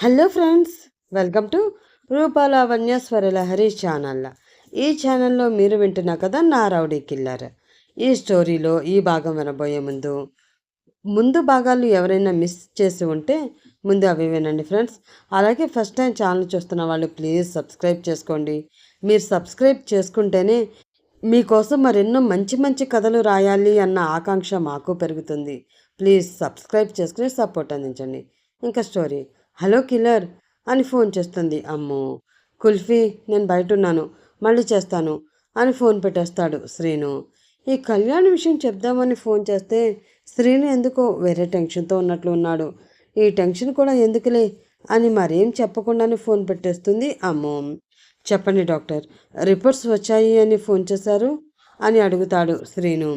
Hello friends, welcome to Rupalavanya Swaralahari channel. ఈ ఛానల్లో మీరు వింటున్నా కదా నా రౌడీ కిల్లర్. ఈ స్టోరీలో ఈ భాగం వినబోయే ముందు భాగాలు ఎవరైనా మిస్ చేసి ఉంటే ముందు అవి వినండి ఫ్రెండ్స్. అలాగే ఫస్ట్ టైం ఛానల్ చూస్తున్న వాళ్ళు ప్లీజ్ సబ్స్క్రైబ్ చేసుకోండి. మీరు సబ్స్క్రైబ్ చేసుకుంటేనే మీకోసం మరెన్నో మంచి మంచి కథలు రాయాలి అన్న ఆకాంక్ష మాకు పెరుగుతుంది. ప్లీజ్ సబ్స్క్రైబ్ చేసుకుని సపోర్ట్ అందించండి. ఇంకా స్టోరీ. హలో కిల్లర్ అని ఫోన్ చేస్తుంది. అమ్మో, కుల్ఫీ నేను బయట ఉన్నాను, మళ్ళీ చేస్తాను అని ఫోన్ పెట్టేస్తాడు శ్రీను. ఈ కళ్యాణ్ విషయం చెప్దామని ఫోన్ చేస్తే శ్రీను ఎందుకో వేరే టెన్షన్తో ఉన్నట్లు ఉన్నాడు. ఈ టెన్షన్ కూడా ఎందుకులే అని మరేం చెప్పకుండానే ఫోన్ పెట్టేస్తుంది. అమ్మో, చెప్పండి డాక్టర్, రిపోర్ట్స్ వచ్చాయి అని ఫోన్ చేశారు అని అడుగుతాడు శ్రీను.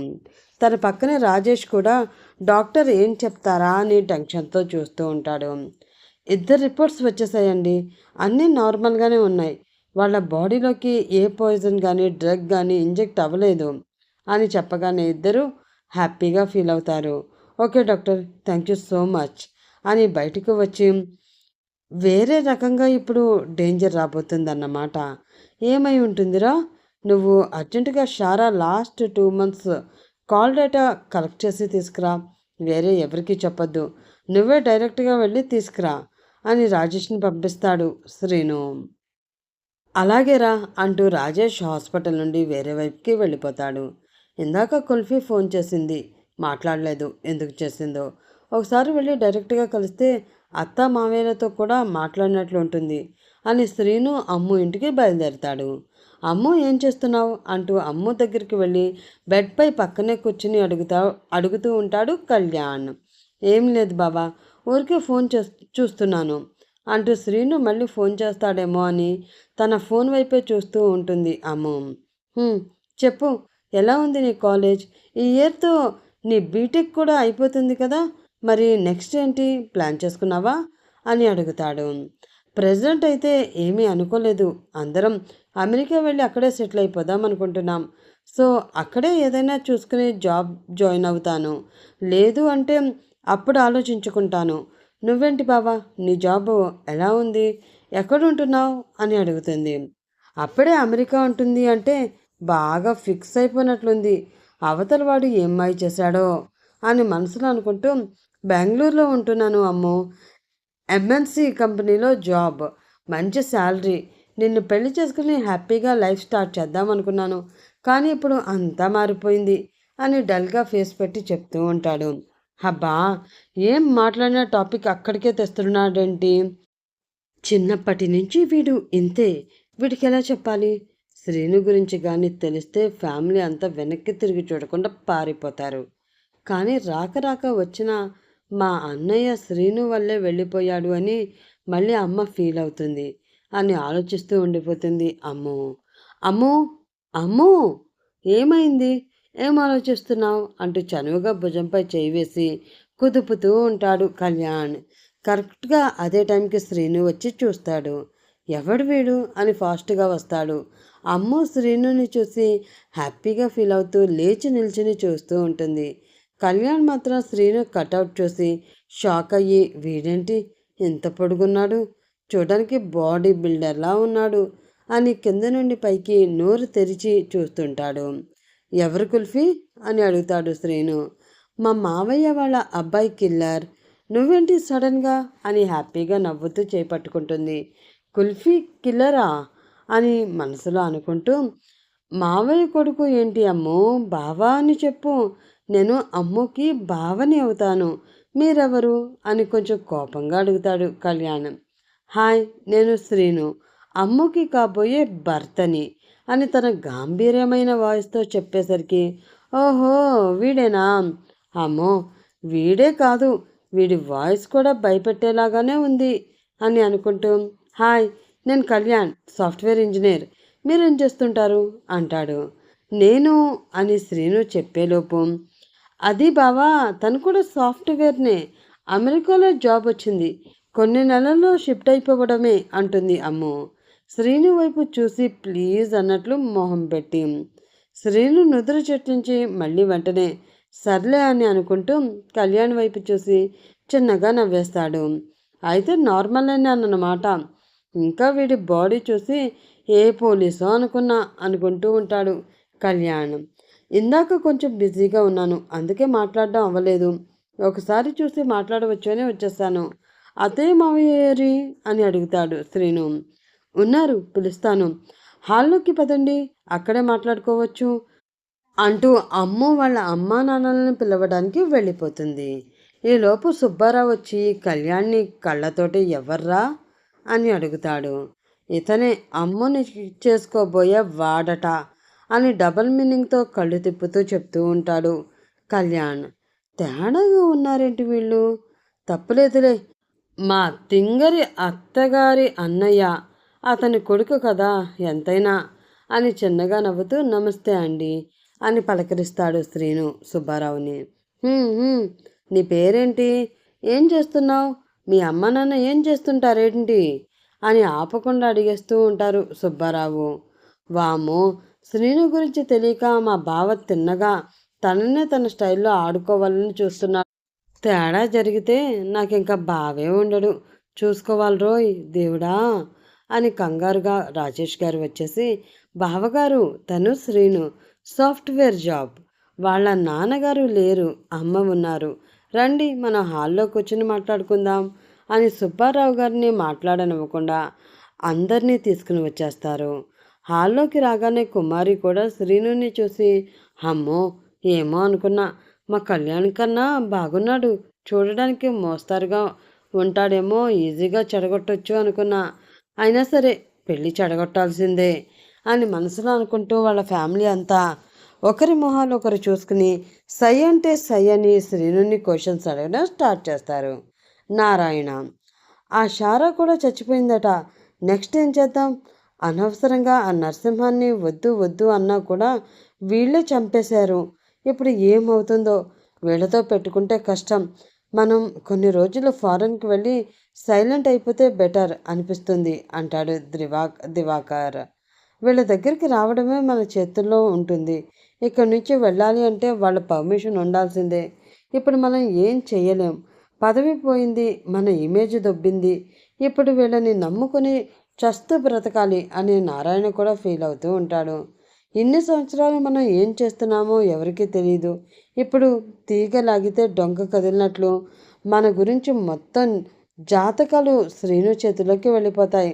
తన పక్కనే రాజేష్ కూడా డాక్టర్ ఏం చెప్తారా అని టెన్షన్తో చూస్తూ ఉంటాడు. ఇద్దరు రిపోర్ట్స్ వచ్చేసాయండి, అన్నీ నార్మల్గానే ఉన్నాయి. వాళ్ళ బాడీలోకి ఏ పాయిజన్ కానీ డ్రగ్ కానీ ఇంజెక్ట్ అవ్వలేదు అని చెప్పగానే ఇద్దరు హ్యాపీగా ఫీల్ అవుతారు. Okay doctor, thank you so much అని బయటకు వచ్చి వేరే రకంగా ఇప్పుడు డేంజర్ రాబోతుందన్నమాట. ఏమై ఉంటుందిరా? నువ్వు అర్జెంటుగా Sarah last 2 months call data collect చేసి తీసుకురా, వేరే ఎవరికీ చెప్పొద్దు, నువ్వే డైరెక్ట్గా వెళ్ళి తీసుకురా అని రాజేష్ని పంపిస్తాడు శ్రీను. అలాగేరా అంటూ రాజేష్ హాస్పిటల్ నుండి వేరే వైపుకి వెళ్ళిపోతాడు. ఇందాక కుల్ఫీ ఫోన్ చేసింది, మాట్లాడలేదు, ఎందుకు చేసిందో. ఒకసారి వెళ్ళి డైరెక్ట్గా కలిస్తే అత్త మామయ్యలతో కూడా మాట్లాడినట్లు ఉంటుంది అని శ్రీను అమ్ము ఇంటికి బయలుదేరుతాడు. అమ్ము ఏం చేస్తున్నావు అంటూ అమ్ము దగ్గరికి వెళ్ళి బెడ్పై పక్కనే కూర్చుని అడుగుతూ ఉంటాడు కళ్యాణ్. ఏం లేదు బాబా, ఊరికే ఫోన్ చూస్తున్నాను అంటూ శ్రీను మళ్ళీ ఫోన్ చేస్తాడేమో అని తన ఫోన్ వైపే చూస్తూ ఉంటుంది అమ్ము. చెప్పు, ఎలా ఉంది నీ కాలేజ్? ఈ ఇయర్తో నీ బీటెక్ కూడా అయిపోతుంది కదా, మరి నెక్స్ట్ ఏంటి ప్లాన్ చేసుకున్నావా అని అడుగుతాడు. ప్రెసిడెంట్ అయితే ఏమీ అనుకోలేదు, అందరం అమెరికా వెళ్ళి అక్కడే సెటిల్ అయిపోదాం అనుకుంటున్నాం. సో అక్కడే ఏదైనా చూసుకుని జాబ్ జాయిన్ అవుతాను, లేదు అంటే అప్పుడు ఆలోచించుకుంటాను. నువ్వేంటి బావా, నీ జాబు ఎలా ఉంది, ఎక్కడుంటున్నావు అని అడుగుతుంది. అప్పుడే అమెరికా ఉంటుంది అంటే బాగా ఫిక్స్ అయిపోయినట్లుంది. అవతల వాడు ఏమ్మాయి చేశాడో అని మనసులో అనుకుంటూ బెంగళూరులో ఉంటున్నాను అమ్మో, ఎంఎన్సి కంపెనీలో జాబ్, మంచి శాలరీ, నిన్ను పెళ్లి చేసుకుని హ్యాపీగా లైఫ్ స్టార్ట్ చేద్దాం అనుకున్నాను, కానీ ఇప్పుడు అంతా మారిపోయింది అని డల్గా ఫేస్ పెట్టి చెప్తూ ఉంటాడు. అబ్బా, ఏం మాట్లాడిన టాపిక్ అక్కడికే తెస్తున్నాడేంటి? చిన్నప్పటి నుంచి వీడు ఇంతే, వీడికి ఎలా చెప్పాలి? శ్రీను గురించి కానీ తెలిస్తే ఫ్యామిలీ అంతా వెనక్కి తిరిగి చూడకుండా పారిపోతారు. కానీ రాక రాక వచ్చిన మా అన్నయ్య శ్రీను వల్లే వెళ్ళిపోయాడు అని మళ్ళీ అమ్మ ఫీల్ అవుతుంది అని ఆలోచిస్తూ ఉండిపోతుంది. అమ్మో అమ్మో అమ్మో, ఏమైంది, ఏం ఆలోచిస్తున్నావు అంటూ చనువుగా భుజంపై చేయి వేసి కుదుపుతూ ఉంటాడు కళ్యాణ్. కరెక్ట్గా అదే టైంకి శ్రీను వచ్చి చూస్తాడు. ఎవడు వీడు అని ఫాస్ట్గా వస్తాడు. అమ్ము శ్రీనుని చూసి హ్యాపీగా ఫీల్ అవుతూ లేచి నిల్చుని చూస్తూ ఉంటుంది. కళ్యాణ్ మాత్రం శ్రీను కటౌట్ చూసి షాక్ అయ్యి, వీడేంటి ఎంత పొడుగున్నాడు, చూడడానికి బాడీ బిల్డర్లా ఉన్నాడు అని కింద నుండి పైకి నోరు తెరిచి చూస్తుంటాడు. ఎవరు కుల్ఫీ అని అడుగుతాడు శ్రీను. మా మావయ్య వాళ్ళ అబ్బాయి కిల్లర్, నువ్వేంటి సడన్గా అని హ్యాపీగా నవ్వుతూ చేపట్టుకుంటుంది. కుల్ఫీ కిల్లరా అని మనసులో అనుకుంటూ, మావయ్య కొడుకు ఏంటి అమ్మో, బావా అని చెప్పు, నేను అమ్ముకి బావని అవుతాను, మీరెవరు అని కొంచెం కోపంగా అడుగుతాడు కళ్యాణ్. హాయ్, నేను శ్రీను, అమ్ముకి కాబోయే భర్తని అని తన గాంభీర్యమైన వాయిస్తో చెప్పేసరికి, ఓహో వీడేనా, అమ్మో వీడే కాదు, వీడి వాయిస్ కూడా భయపెట్టేలాగానే ఉంది అని అనుకుంటూ, హాయ్ నేను కళ్యాణ్, సాఫ్ట్వేర్ ఇంజనీర్, మీరేం చేస్తుంటారు అంటాడు. నేను అని శ్రీను చెప్పేలోపు, అది బావా తను కూడా సాఫ్ట్వేర్నే, అమెరికాలో జాబ్ వచ్చింది, కొన్ని నెలల్లో షిఫ్ట్ అయిపోవడమే అంటుంది అమ్ము. శ్రీను వైపు చూసి ప్లీజ్ అన్నట్లు మొహం పెట్టి. శ్రీను నుదురు చెట్టించి మళ్ళీ వెంటనే సర్లే అని అనుకుంటూ కళ్యాణ్ వైపు చూసి చిన్నగా నవ్వేస్తాడు. అయితే నార్మల్ అన్నమాట. ఇంకా వీడి బాడీ చూసి ఏ పోలీసో అనుకుంటూ ఉంటాడు కళ్యాణ్. ఇందాక కొంచెం బిజీగా ఉన్నాను, అందుకే మాట్లాడడం అవ్వలేదు. ఒకసారి చూసి మాట్లాడవచ్చు అని వచ్చేసాను. అత్తయ్య మావయ్య ఏరి అని అడుగుతాడు శ్రీను. ఉన్నారు, పిలుస్తాను. హాల్లోకి పదండి, అక్కడే మాట్లాడుకోవచ్చు అంటూ అమ్ము వాళ్ళ అమ్మా నాన్నలను పిలవడానికి వెళ్ళిపోతుంది. ఈలోపు సుబ్బారావు వచ్చి కళ్యాణ్ని కళ్ళతోటి ఎవర్రా అని అడుగుతాడు. ఇతనే అమ్ముని చేసుకోబోయే వాడట అని డబల్ మీనింగ్తో కళ్ళు తిప్పుతూ చెప్తూ ఉంటాడు కళ్యాణ్. తేడాగా ఉన్నారేంటి వీళ్ళు? తప్పులేదులే, మా తింగరి అత్తగారి అన్నయ్య, అతని కొడుకు కదా ఎంతైనా అని చిన్నగా నవ్వుతూ నమస్తే అండి అని పలకరిస్తాడు శ్రీను సుబ్బారావుని. నీ పేరేంటి? ఏం చేస్తున్నావు? మీ అమ్మ నాన్న ఏం చేస్తుంటారేంటి అని ఆపకుండా అడిగేస్తూ ఉంటారు సుబ్బారావు. వాము, శ్రీను గురించి తెలియక మా బావ తిన్నగా తననే తన స్టైల్లో ఆడుకోవాలని చూస్తున్నాడు. తేడా జరిగితే నాకింకా బావే ఉండడు. చూసుకోవాలి రోయ్ దేవుడా అని కంగారుగా రాజేష్ గారు వచ్చేసి, బావగారు తను శ్రీను, సాఫ్ట్వేర్ జాబ్, వాళ్ళ నాన్నగారు లేరు, అమ్మ ఉన్నారు, రండి మన హాల్లో కూర్చుని మాట్లాడుకుందాం అని సుబ్బారావు గారిని మాట్లాడనివ్వకుండా అందరినీ తీసుకుని వచ్చేస్తారు. హాల్లోకి రాగానే కుమారి కూడా శ్రీనుని చూసి, అమ్మో ఏమో అనుకున్నా, మా కళ్యాణ్ కన్నా బాగున్నాడు, చూడడానికి మోస్తారుగా ఉంటాడేమో, ఈజీగా చెడగొట్టొచ్చు అనుకున్నా, అయినా సరే పెళ్ళి చెడగొట్టాల్సిందే అని మనసులో అనుకుంటూ వాళ్ళ ఫ్యామిలీ అంతా ఒకరి మొహాలు ఒకరు చూసుకుని సై అంటే సై అని శ్రీనుని క్వశ్చన్స్ అడగడం స్టార్ట్ చేస్తారు. నారాయణ, ఆ షారా కూడా చచ్చిపోయిందట, నెక్స్ట్ ఏం చేద్దాం? అనవసరంగా ఆ నరసింహాన్ని వద్దు వద్దు అన్నా కూడా వీళ్ళే చంపేశారు. ఇప్పుడు ఏమవుతుందో, వీళ్ళతో పెట్టుకుంటే కష్టం. మనం కొన్ని రోజులు ఫారెన్కి వెళ్ళి సైలెంట్ అయిపోతే బెటర్ అనిపిస్తుంది అంటాడు దివాకర్. వీళ్ళ దగ్గరికి రావడమే మన చేతుల్లో ఉంటుంది. ఇక్కడి నుంచి వెళ్ళాలి అంటే వాళ్ళ పర్మిషన్ ఉండాల్సిందే. ఇప్పుడు మనం ఏం చేయలేం. పదవి పోయింది, మన ఇమేజ్ దొబ్బింది. ఇప్పుడు వీళ్ళని నమ్ముకుని చస్తూ బ్రతకాలి అని నారాయణ కూడా ఫీల్ అవుతూ ఉంటాడు. ఇన్ని సంవత్సరాలు మనం ఏం చేస్తున్నామో ఎవరికీ తెలియదు. ఇప్పుడు తీగ లాగితే డొంక కదిలినట్లు మన గురించి మొత్తం జాతకాలు శ్రీను చేతిలోకి వెళ్ళిపోతాయి.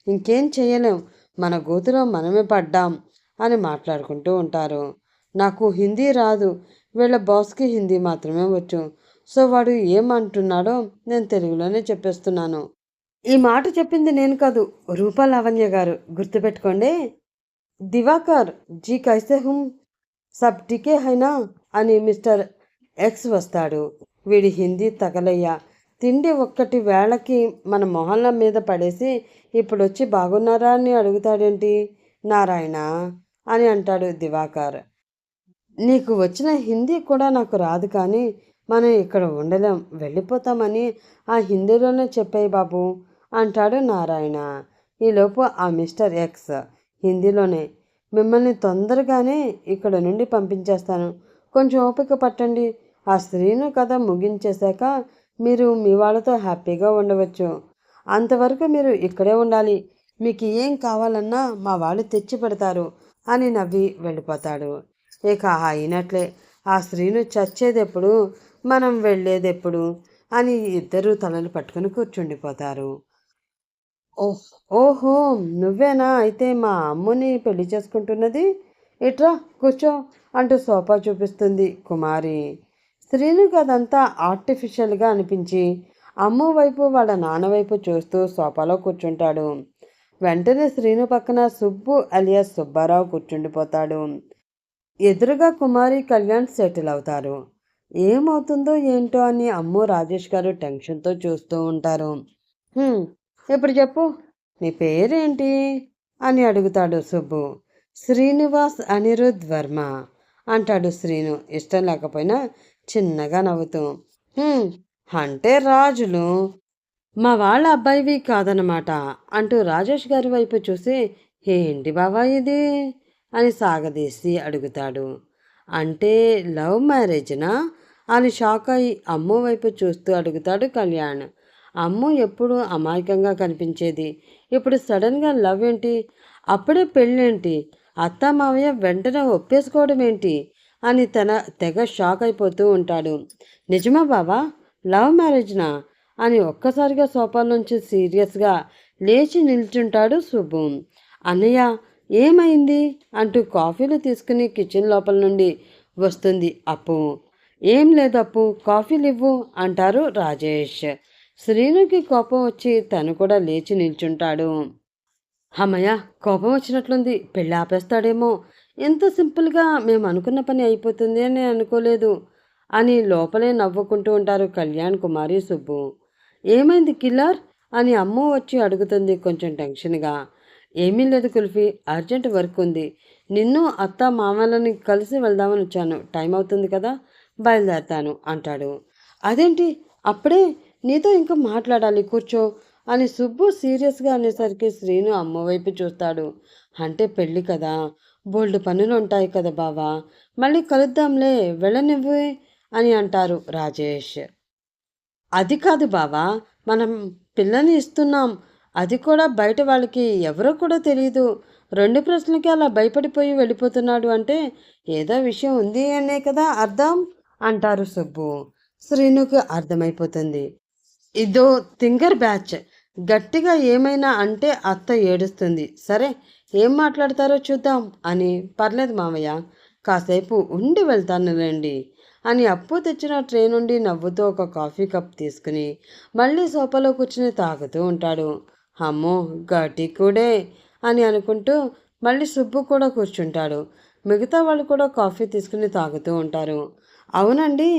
ఇంకేం చేయలేం, మన గోతులో మనమే పడ్డాం అని మాట్లాడుకుంటూ ఉంటారు. నాకు హిందీ రాదు, వీళ్ళ బాస్కి హిందీ మాత్రమే వచ్చు. సో వాడు ఏమంటున్నాడో నేను తెలుగులోనే చెప్పేస్తున్నాను. ఈ మాట చెప్పింది నేను కాదు, రూపా లావణ్య గారు, గుర్తుపెట్టుకోండి. దివాకర్ జీ కైసే హుం, సబ్ టికే హైనా అని మిస్టర్ ఎక్స్ వస్తాడు. వీడి హిందీ తగలయ్యా. తిండి ఒక్కటి వేళకి మన మొహంల మీద పడేసి ఇప్పుడు వచ్చి బాగున్నారా అని అడుగుతాడేంటి నారాయణ అని అంటాడు దివాకర్. నీకు వచ్చిన హిందీ కూడా నాకు రాదు, కానీ మనం ఇక్కడ ఉండలేం, వెళ్ళిపోతామని ఆ హిందీలోనే చెప్పాయి బాబు అంటాడు నారాయణ. ఈలోపు ఆ మిస్టర్ ఎక్స్ హిందీలోనే, మిమ్మల్ని తొందరగానే ఇక్కడ నుండి పంపించేస్తాను, కొంచెం ఓపిక పట్టండి. ఆ శ్రీను కథ ముగించేశాక మీరు మీ వాళ్ళతో హ్యాపీగా ఉండవచ్చు. అంతవరకు మీరు ఇక్కడే ఉండాలి. మీకు ఏం కావాలన్నా మా వాళ్ళు తెచ్చి పెడతారు అని నవ్వి వెళ్ళిపోతాడు. ఇక అయినట్లే, ఆ శ్రీను చచ్చేదెప్పుడు, మనం వెళ్ళేదెప్పుడు అని ఇద్దరూ తలలు పట్టుకుని కూర్చుండిపోతారు. ఓహో, నువ్వేనా అయితే మా అమ్ముని పెళ్లి చేసుకుంటున్నది? ఇట్రా కూర్చో అంటూ సోఫా చూపిస్తుంది కుమారి. శ్రీనుకి అదంతా ఆర్టిఫిషియల్గా అనిపించి అమ్ము వైపు వాళ్ళ నాన్న వైపు చూస్తూ సోఫాలో కూర్చుంటాడు. వెంటనే శ్రీను పక్కన సుబ్బు అలియాస్ సుబ్బారావు కూర్చుండిపోతాడు. ఎదురుగా కుమారి కళ్యాణ్ సెటిల్ అవుతారు. ఏమవుతుందో ఏంటో అని అమ్ము రాజేష్ గారు టెన్షన్తో చూస్తూ ఉంటారు. ఇప్పుడు చెప్పు, నీ పేరేంటి అని అడుగుతాడు సుబ్బు. శ్రీనివాస్ అనిరుద్ వర్మ అంటాడు శ్రీను ఇష్టం లేకపోయినా చిన్నగా నవ్వుతూ. అంటే రాజులు మా వాళ్ళ అబ్బాయివి కాదనమాట అంటూ రాజేష్ గారి వైపు చూసి, ఏంటి బావా ఇది అని సాగదీసి అడుగుతాడు. అంటే లవ్ మ్యారేజ్నా అని షాక్ అయి అమ్మ వైపు చూస్తూ అడుగుతాడు కళ్యాణ్. అమ్ము ఎప్పుడు అమాయకంగా కనిపించేది, ఇప్పుడు సడన్గా లవ్ ఏంటి, అప్పుడే పెళ్ళేంటి, అత్త మావయ్య వెంటనే ఒప్పేసుకోవడం ఏంటి అని తన తెగ షాక్ అయిపోతూ ఉంటాడు. నిజమా బావా, లవ్ మ్యారేజ్నా అని ఒక్కసారిగా సోఫా నుంచి సీరియస్గా లేచి నిల్చుంటాడు సుబ్బు. అన్నయ్య, ఏమైంది అంటూ కాఫీలు తీసుకుని కిచెన్ లోపల నుండి వస్తుంది అప్పు. ఏం లేదు అప్పు, కాఫీలు ఇవ్వు అంటారు రాజేష్. శ్రీనుకి కోపం వచ్చి తను కూడా లేచి నిల్చుంటాడు. అమ్మయ్య, కోపం వచ్చినట్లుంది, పెళ్ళి ఆపేస్తాడేమో, ఎంత సింపుల్గా మేము అనుకున్న పని అయిపోతుంది అని అనుకోలేదు అని లోపలే నవ్వుకుంటూ ఉంటారు కళ్యాణ్, కుమారి, సుబ్బు. ఏమైంది కిల్లర్ అని అమ్మ వచ్చి అడుగుతుంది కొంచెం టెన్షన్గా. ఏమీ లేదు కుల్ఫీ, అర్జెంట్ వర్క్ ఉంది, నిన్ను అత్త మామలని కలిసి వెళ్దామని వచ్చాను, టైం అవుతుంది కదా, బయలుదేరతాను అంటాడు. అదేంటి అప్పుడే, నీతో ఇంకా మాట్లాడాలి, కూర్చో అని సుబ్బు సీరియస్గా అనేసరికి శ్రీను అమ్మ వైపు చూస్తాడు. అంటే పెళ్ళి కదా, బోల్డ్ పనులు ఉంటాయి కదా బావా, మళ్ళీ కలుద్దాంలే, వెళ్ళనివ్వు అని అంటారు రాజేష్. అది కాదు బావా, మనం పిల్లని ఇస్తున్నాం, అది కూడా బయట వాళ్ళకి ఎవరో కూడా తెలియదు, రెండు ప్రశ్నలకి అలా భయపడిపోయి వెళ్ళిపోతున్నాడు అంటే ఏదో విషయం ఉంది అనే కదా అర్థం అంటారు సుబ్బు. శ్రీనుకు అర్థమైపోతుంది, ఇదో థింగర్ బ్యాచ్, గట్టిగా ఏమైనా అంటే అత్త ఏడుస్తుంది. సరే, ఏం మాట్లాడతారో చూద్దాం అని. పర్లేదు మామయ్య, కాసేపు ఉండి వెళ్తానులేండి అని అప్పు తెచ్చిన ట్రే నుండి నవ్వుతూ ఒక కాఫీ కప్ తీసుకుని మళ్ళీ సోఫాలో కూర్చుని తాగుతూ ఉంటాడు. అమ్మో గట్టి కూడే అని అనుకుంటూ మళ్ళీ సుబ్బు కూడా కూర్చుంటాడు. మిగతా వాళ్ళు కూడా కాఫీ తీసుకుని తాగుతూ ఉంటారు. అవునండి,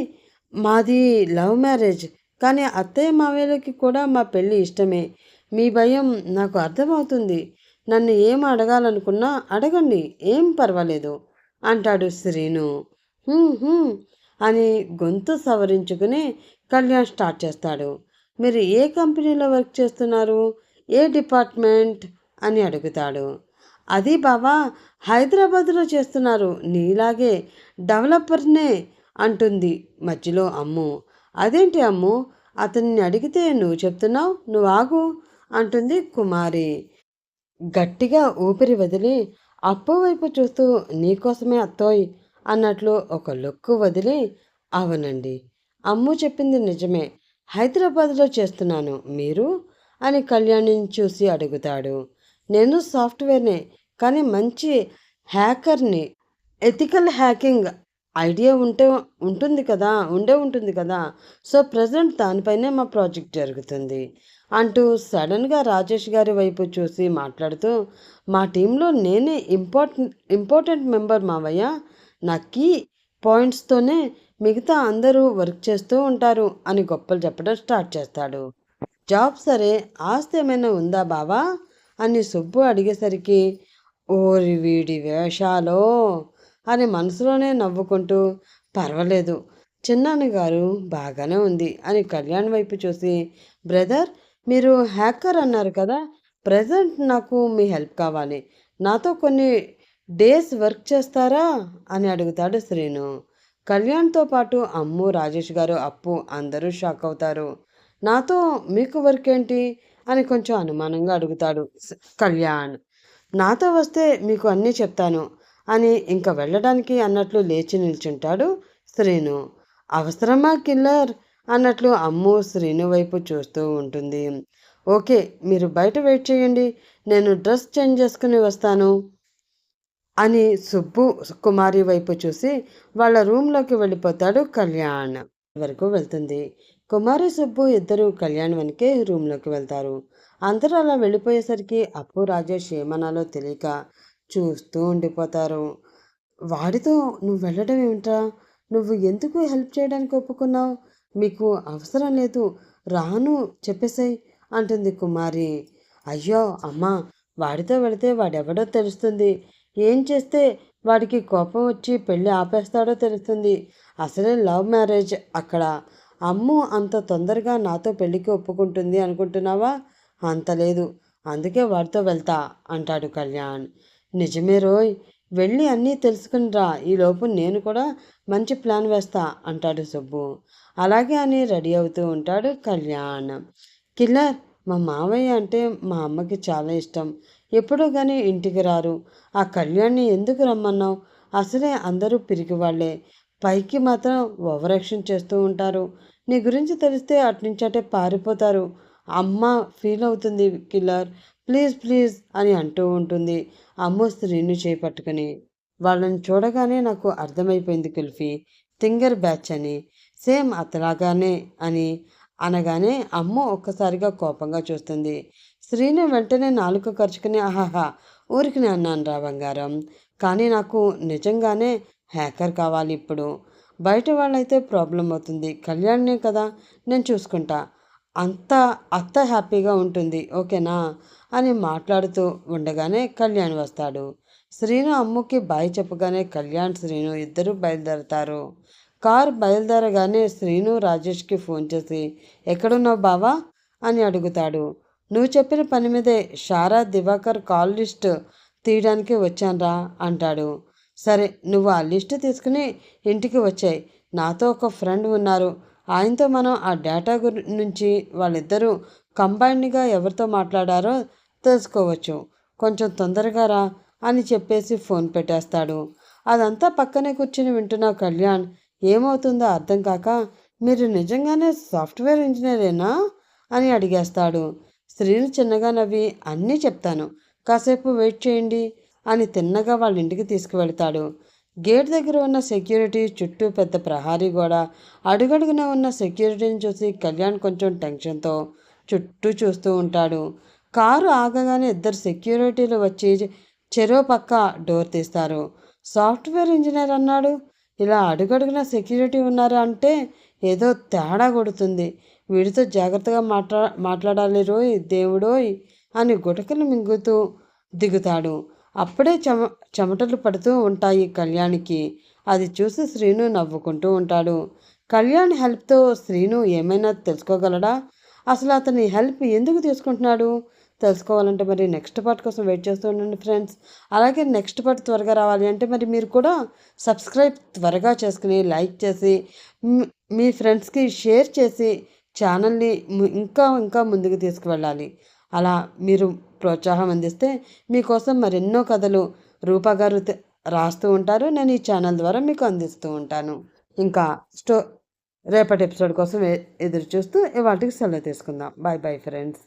మాది లవ్ మ్యారేజ్, కానీ అత్తయ్య మావయ్యలకి కూడా మా పెళ్ళి ఇష్టమే. మీ భయం నాకు అర్థమవుతుంది, నన్ను ఏం అడగాలనుకున్నా అడగండి, ఏం పర్వాలేదు అంటాడు శ్రీను. అని గొంతు సవరించుకుని కళ్యాణ్ స్టార్ట్ చేస్తాడు. మీరు ఏ కంపెనీలో వర్క్ చేస్తున్నారు, ఏ డిపార్ట్మెంట్ అని అడుగుతాడు. అది బావా, హైదరాబాద్లో చేస్తున్నారు, నీలాగే డెవలపర్నే అంటుంది మధ్యలో అమ్ము. అదేంటి అమ్ము, అతన్ని అడిగితే నువ్వు చెప్తున్నావు, నువ్వు ఆగు అంటుంది కుమారి. గట్టిగా ఊపిరి వదిలి అప్పు వైపు చూస్తూ నీకోసమే అత్తోయ్ అన్నట్లు ఒక లుక్కు వదిలి, అవునండి, అమ్ము చెప్పింది నిజమే, హైదరాబాద్లో చేస్తున్నాను, మీరు అని కళ్యాణిని చూసి అడుగుతాడు. నేను సాఫ్ట్వేర్నే, కానీ మంచి హ్యాకర్ని, ఎథికల్ హ్యాకింగ్ ఐడియా ఉంటుంది కదా, సో ప్రజెంట్ దానిపైనే మా ప్రాజెక్ట్ జరుగుతుంది అంటూ సడన్గా రాజేష్ గారి వైపు చూసి మాట్లాడుతూ, మా టీంలో నేనే ఇంపార్టెంట్ మెంబర్ మావయ్య, నా కీ పాయింట్స్తోనే మిగతా అందరూ వర్క్ చేస్తూ ఉంటారు అని గొప్పలు చెప్పడం స్టార్ట్ చేస్తాడు. జాబ్ సరే, ఆస్తి ఏమైనా ఉందా బావా అని సుబ్బు అడిగేసరికి, ఓరి వీడి వేషాలో అని మనసులోనే నవ్వుకుంటూ, పర్వాలేదు చిన్నాన్నగారు, బాగానే ఉంది అని కళ్యాణ్ వైపు చూసి, బ్రదర్ మీరు హ్యాకర్ అన్నారు కదా, ప్రజెంట్ నాకు మీ హెల్ప్ కావాలి, నాతో కొన్ని డేస్ వర్క్ చేస్తారా అని అడుగుతాడు శ్రీను. కళ్యాణ్తో పాటు అమ్ము, రాజేష్ గారు, అప్పు అందరూ షాక్ అవుతారు. నాతో మీకు వర్క్ ఏంటి అని కొంచెం అనుమానంగా అడుగుతాడు కళ్యాణ్. నాతో వస్తే మీకు అన్నీ చెప్తాను అని ఇంకా వెళ్ళడానికి అన్నట్లు లేచి నిల్చుంటాడు శ్రీను. అవసరమా కిల్లర్ అన్నట్లు అమ్ము శ్రీను వైపు చూస్తూ ఉంటుంది. ఓకే, మీరు బయట వెయిట్ చేయండి, నేను డ్రెస్ చేంజ్ చేసుకుని వస్తాను అని సుబ్బు కుమారి వైపు చూసి వాళ్ళ రూమ్లోకి వెళ్ళిపోతాడు కళ్యాణ్. వరకు వెళ్తుంది. కుమారి సుబ్బు ఇద్దరు కళ్యాణ్ వెనకే రూమ్లోకి వెళ్తారు. అందరూ అలా వెళ్ళిపోయేసరికి అప్పు, రాజేష్ ఏమనాలో తెలియక చూస్తూ ఉండిపోతారు. వాడితో నువ్వు వెళ్ళడం ఏమిట్రా, నువ్వు ఎందుకు హెల్ప్ చేయడానికి ఒప్పుకున్నావు, మీకు అవసరం లేదు, రాను చెప్పేసాయి అంటుంది కుమారి. అయ్యో అమ్మా, వాడితో వెళితే వాడెవడో తెలుస్తుంది, ఏం చేస్తే వాడికి కోపం వచ్చి పెళ్ళి ఆపేస్తాడో తెలుస్తుంది, అసలే లవ్ మ్యారేజ్ అక్కడ, అమ్ము అంత తొందరగా నాతో పెళ్ళికి ఒప్పుకుంటుంది అనుకుంటున్నావా, అంత లేదు, అందుకే వాడితో వెళ్తా అంటాడు కళ్యాణ్. నిజమే రోయ్, వెళ్ళి అన్నీ తెలుసుకుని రా, ఈలోపు నేను కూడా మంచి ప్లాన్ వేస్తా అంటాడు సుబ్బు. అలాగే అని రెడీ అవుతూ ఉంటాడు కళ్యాణ్. కిల్లర్, మా మావయ్య అంటే మా అమ్మకి చాలా ఇష్టం. ఎప్పుడూ కానీ ఇంటికి రారు. ఆ కళ్యాణ్‌ని ఎందుకు రమ్మన్నావు? అసలే అందరూ పిరికివాళ్ళే. పైకి మాత్రం ఓవరాక్షన్ చేస్తూ ఉంటారు. నీ గురించి తెలిస్తే అట్నుంచటే పారిపోతారు. అమ్మ ఫీల్ అవుతుంది కిల్లర్. ప్లీజ్ ప్లీజ్ అని అంటూ ఉంటుంది. అమ్ము శ్రీను చేయి పట్టుకుని. వాళ్ళని చూడగానే నాకు అర్థమైపోయింది కుల్ఫీ. తింగర్ బ్యాచ్ అని. సేమ్ అతలాగానే అని అనగానే అమ్మ ఒక్కసారిగా కోపంగా చూస్తుంది. శ్రీను వెంటనే నాలుక ఖర్చుకుని ఆహాహా ఊరికినే అన్నాను రా బంగారం. కానీ నాకు నిజంగానే హ్యాకర్ కావాలి ఇప్పుడు. బయట వాళ్ళైతే ప్రాబ్లం అవుతుంది. కళ్యాణ్నే కదా నేను చూసుకుంటా. అంతా అత్త హ్యాపీగా ఉంటుంది ఓకేనా అని మాట్లాడుతూ ఉండగానే కళ్యాణ్ వస్తాడు. శ్రీను అమ్ముకి బాయ్ చెప్పగానే కళ్యాణ్ శ్రీను ఇద్దరూ బయలుదేరతారు. కారు బయలుదేరగానే శ్రీను రాజేష్కి ఫోన్ చేసి ఎక్కడున్నావు బావా అని అడుగుతాడు. నువ్వు చెప్పిన పని మీదే షారా దివాకర్ కాల్ లిస్ట్ తీయడానికి వచ్చాన్రా అంటాడు. సరే నువ్వు ఆ లిస్ట్ తీసుకుని ఇంటికి వచ్చాయి. నాతో ఒక ఫ్రెండ్ ఉన్నారు. ఆయనతో మనం ఆ డేటా నుంచి వాళ్ళిద్దరూ కంబైన్డ్గా ఎవరితో మాట్లాడారో తెలుసుకోవచ్చు. కొంచెం తొందరగా రా అని చెప్పేసి ఫోన్ పెట్టేస్తాడు. అదంతా పక్కనే కూర్చుని వింటున్న కళ్యాణ్ ఏమవుతుందో అర్థం కాక మీరు నిజంగానే సాఫ్ట్వేర్ ఇంజనీరేనా అని అడిగేస్తాడు. శ్రీను చిన్నగా నవ్వి అన్నీ చెప్తాను, కాసేపు వెయిట్ చేయండి అని తిన్నగా వాళ్ళ ఇంటికి తీసుకువెళ్తాడు. గేట్ దగ్గర ఉన్న సెక్యూరిటీ చుట్టూ పెద్ద ప్రహారీ గోడ, అడుగడుగున ఉన్న సెక్యూరిటీని చూసి కళ్యాణ్ కొంచెం టెన్షన్తో చుట్టూ చూస్తూ ఉంటాడు. కారు ఆగగానే ఇద్దరు సెక్యూరిటీలు వచ్చి చెరో పక్క డోర్ తీస్తారు. సాఫ్ట్వేర్ ఇంజనీర్ అన్నాడు, ఇలా అడుగడుగున సెక్యూరిటీ ఉన్నారు అంటే ఏదో తేడా కొడుతుంది. వీడితో జాగ్రత్తగా మాట్లాడాలి రోయ్ దేవుడోయ్ అని గుటకలు మింగుతూ దిగుతాడు. అప్పుడే చెమటలు పడుతూ ఉంటాయి కళ్యాణ్కి. అది చూసి శ్రీను నవ్వుకుంటూ ఉంటాడు. కళ్యాణ్ హెల్ప్తో శ్రీను ఏమైనా తెలుసుకోగలడా? అసలు అతని హెల్ప్ ఎందుకు తీసుకుంటున్నాడు? తెలుసుకోవాలంటే మరి నెక్స్ట్ పార్ట్ కోసం వెయిట్ చేస్తూ ఉండండి ఫ్రెండ్స్. అలాగే నెక్స్ట్ పార్ట్ త్వరగా రావాలి అంటే మరి మీరు కూడా సబ్స్క్రైబ్ త్వరగా చేసుకుని లైక్ చేసి మీ ఫ్రెండ్స్కి షేర్ చేసి ఛానల్ని ఇంకా ఇంకా ముందుకు తీసుకువెళ్ళాలి. అలా మీరు ప్రోత్సాహం అందిస్తే మీకోసం మరెన్నో కథలు రూపా గారు రాస్తూ ఉంటారు. నేను ఈ ఛానల్ ద్వారా మీకు అందిస్తూ ఉంటాను. ఇంకా రేపటి ఎపిసోడ్ కోసం ఎదురు చూస్తూ ఇవాటికి సెలవు తీసుకుందాం. Bye bye friends.